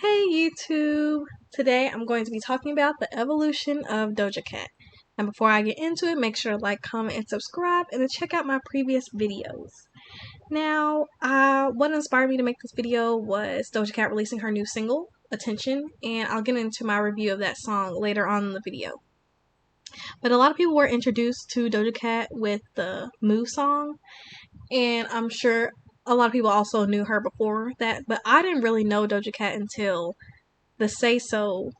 Hey YouTube! Today I'm going to be talking about the evolution of Doja Cat. And before I get into it, make sure to like, comment, and subscribe, and to check out my previous videos. Now, what inspired me to make this video was Doja Cat releasing her new single, Attention, and I'll get into my review of that song later on in the video. But a lot of people were introduced to Doja Cat with the Moo song, and I'm sure a lot of people also knew her before that, but I didn't really know Doja Cat until the Say So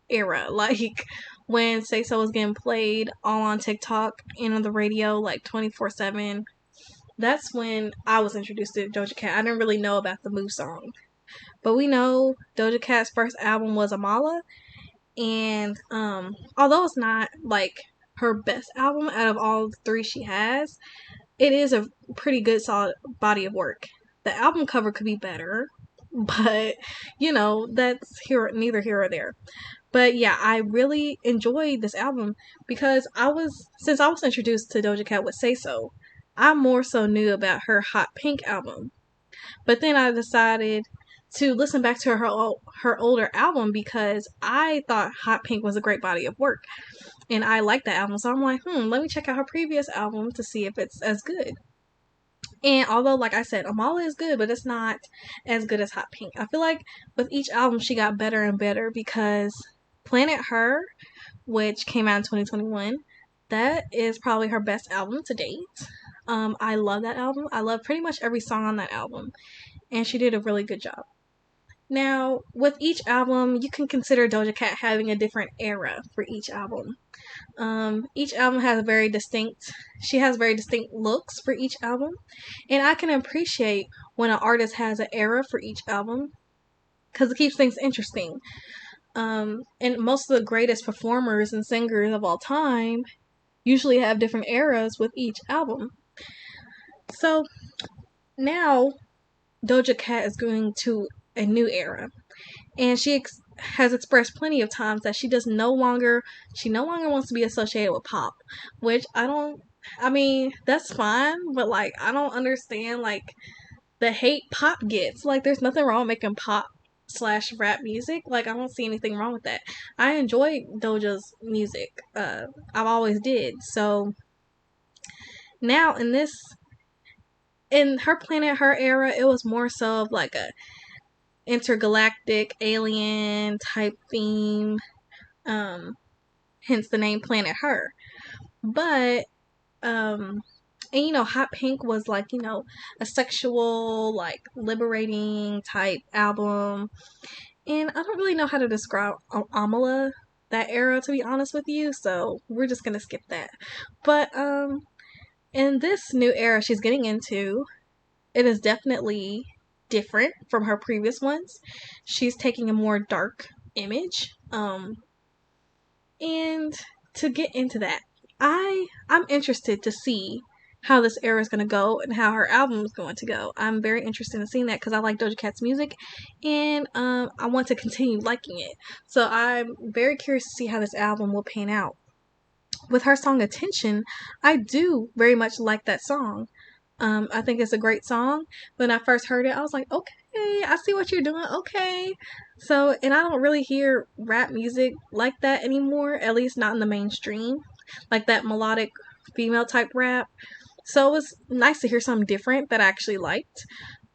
era. Like when Say So was getting played all on TikTok and on the radio like 24/7. That's when I was introduced to Doja Cat. I didn't really know about the Moo song. But we know Doja Cat's first album was Amala, and although it's not like her best album out of all the three she has, it is a pretty good solid body of work. The album cover could be better, but that's neither here or there. But yeah, I really enjoyed this album because since I was introduced to Doja Cat with Say So, I more so knew about her Hot Pink album. But then I decided to listen back to her older album because I thought Hot Pink was a great body of work, and I liked that album. So I'm like, let me check out her previous album to see if it's as good. And although, like I said, Amala is good, but it's not as good as Hot Pink. I feel like with each album she got better and better because Planet Her, which came out in 2021, that is probably her best album to date. I love that album. I love pretty much every song on that album, and she did a really good job. Now, with each album, you can consider Doja Cat having a different era for each album. Each album has she has very distinct looks for each album, and I can appreciate when an artist has an era for each album because it keeps things interesting. And most of the greatest performers and singers of all time usually have different eras with each album. So now Doja Cat is going to a new era, and she has expressed plenty of times that she no longer wants to be associated with pop, which I mean, that's fine, but like I don't understand like the hate pop gets. Like there's nothing wrong with making pop / rap music. Like I don't see anything wrong with that. I enjoy Doja's music. I've always did. So now in her Planet Her era, it was more so of like a intergalactic alien type theme, hence the name Planet Her. But and Hot Pink was like a sexual, like liberating type album, and I don't really know how to describe Amala, that era, to be honest with you, so we're just gonna skip that. But in this new era she's getting into, it is definitely different from her previous ones. She's taking a more dark image. And to get into that, I'm interested to see how this era is going to go and how her album is going to go. I'm very interested in seeing that because I like Doja Cat's music, and I want to continue liking it. So I'm very curious to see how this album will pan out. With her song Attention, I do very much like that song. I think it's a great song. When I first heard it, I was like, okay, I see what you're doing. Okay. So, and I don't really hear rap music like that anymore, at least not in the mainstream, like that melodic female type rap. So it was nice to hear something different that I actually liked.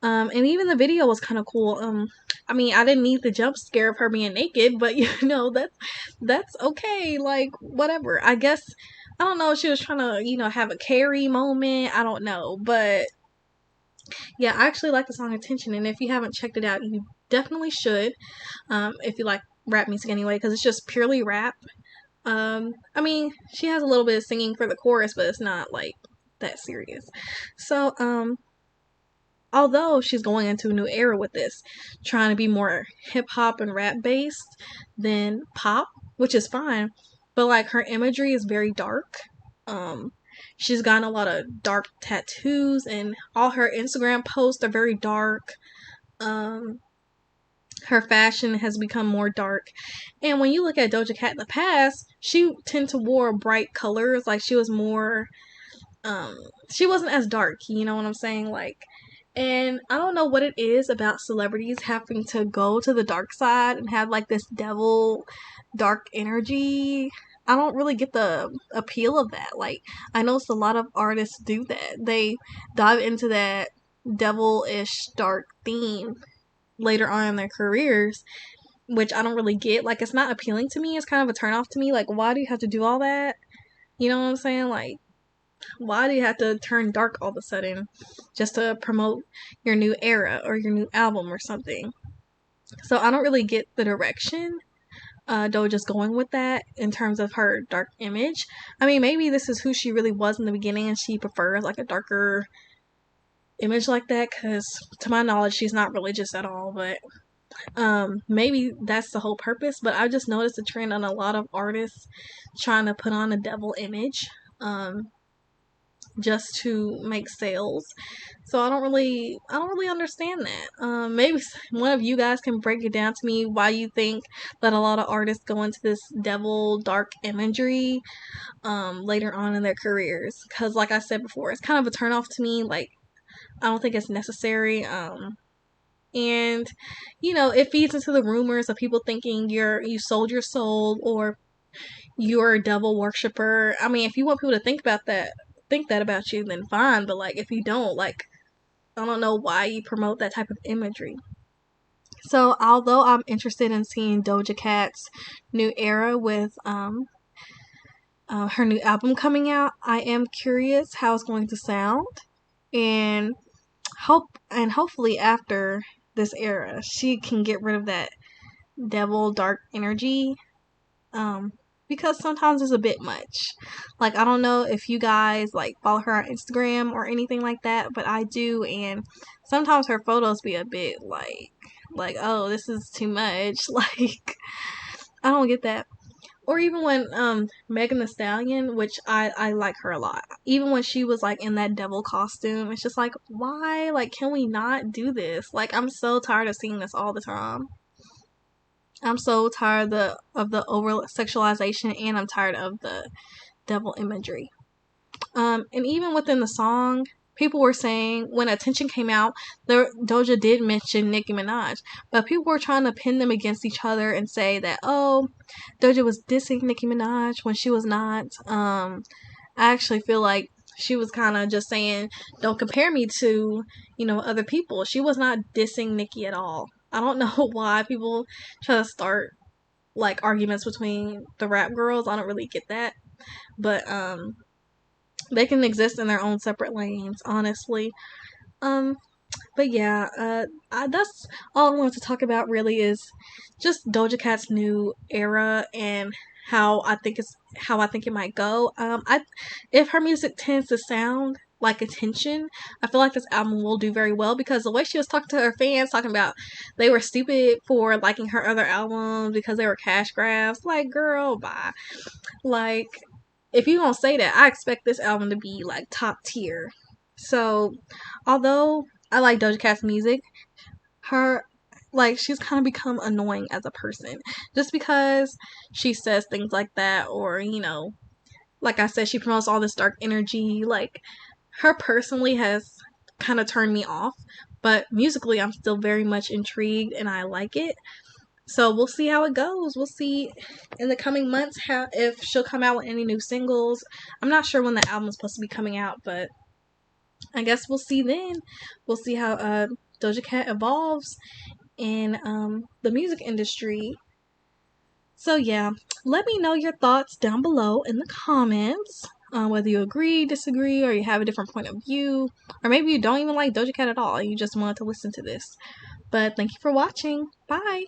And even the video was kind of cool. I mean, I didn't need the jump scare of her being naked, but that's okay. Like, whatever. I guess, I don't know if she was trying to, have a Carrie moment. I don't know. But yeah, I actually like the song Attention. And if you haven't checked it out, you definitely should. If you like rap music anyway, because it's just purely rap. I mean, she has a little bit of singing for the chorus, but it's not like that serious. So, although she's going into a new era with this, trying to be more hip hop and rap based than pop, which is fine, but like her imagery is very dark. She's gotten a lot of dark tattoos, and all her Instagram posts are very dark. Her fashion has become more dark, and when you look at Doja Cat in the past, she tended to wear bright colors. Like she was more, she wasn't as dark. You know what I'm saying? Like, And I don't know what it is about celebrities having to go to the dark side and have like this devil dark energy. I don't really get the appeal of that. Like, I notice a lot of artists do that. They dive into that devilish dark theme later on in their careers, which I don't really get. Like, it's not appealing to me. It's kind of a turn off to me. Like, why do you have to do all that? You know what I'm saying? Like, why do you have to turn dark all of a sudden just to promote your new era or your new album or something? So I don't really get the direction Doja's going with that in terms of her dark image. I mean, maybe this is who she really was in the beginning and she prefers like a darker image like that, because to my knowledge she's not religious at all, but maybe that's the whole purpose. But I just noticed a trend on a lot of artists trying to put on a devil image just to make sales. So I don't really understand that. Maybe one of you guys can break it down to me why you think that a lot of artists go into this devil dark imagery later on in their careers, because like I said before, it's kind of a turn off to me. Like, I don't think it's necessary. And you know, it feeds into the rumors of people thinking you sold your soul, or you're a devil worshiper. I mean, if you want people to think that about you, then fine. But like, if you don't, like, I don't know why you promote that type of imagery. So although I'm interested in seeing Doja Cat's new era with her new album coming out, I am curious how it's going to sound, and hopefully after this era she can get rid of that devil dark energy, because sometimes it's a bit much. Like, I don't know if you guys like follow her on Instagram or anything like that, but I do, and sometimes her photos be a bit like, oh, this is too much. Like, I don't get that. Or even when Megan Thee Stallion, which I like her a lot, even when she was like in that devil costume, it's just like, why? Like, can we not do this? Like, I'm so tired of seeing this all the time. I'm so tired of the over sexualization, and I'm tired of the devil imagery. And even within the song, people were saying when Attention came out, Doja did mention Nicki Minaj, but people were trying to pin them against each other and say that, oh, Doja was dissing Nicki Minaj when she was not. I actually feel like she was kind of just saying, don't compare me to, other people. She was not dissing Nicki at all. I don't know why people try to start like arguments between the rap girls. I don't really get that. But they can exist in their own separate lanes, honestly. Um but yeah, that's all I wanted to talk about really, is just Doja Cat's new era and how I think it might go. If her music tends to sound like Attention, I feel like this album will do very well, because the way she was talking to her fans, talking about they were stupid for liking her other albums because they were cash grabs. Like, girl, bye. Like, if you don't say that, I expect this album to be like top tier. So, although I like Doja Cat's music, her she's kind of become annoying as a person, just because she says things like that, or like I said, she promotes all this dark energy. Like, her personally has kind of turned me off, but musically I'm still very much intrigued and I like it. So we'll see how it goes. We'll see in the coming months if she'll come out with any new singles. I'm not sure when the album's supposed to be coming out, but I guess we'll see then. We'll see how Doja Cat evolves in the music industry. So yeah, let me know your thoughts down below in the comments. Whether you agree, disagree, or you have a different point of view, or maybe you don't even like Doja Cat at all and you just wanted to listen to this. But thank you for watching. Bye!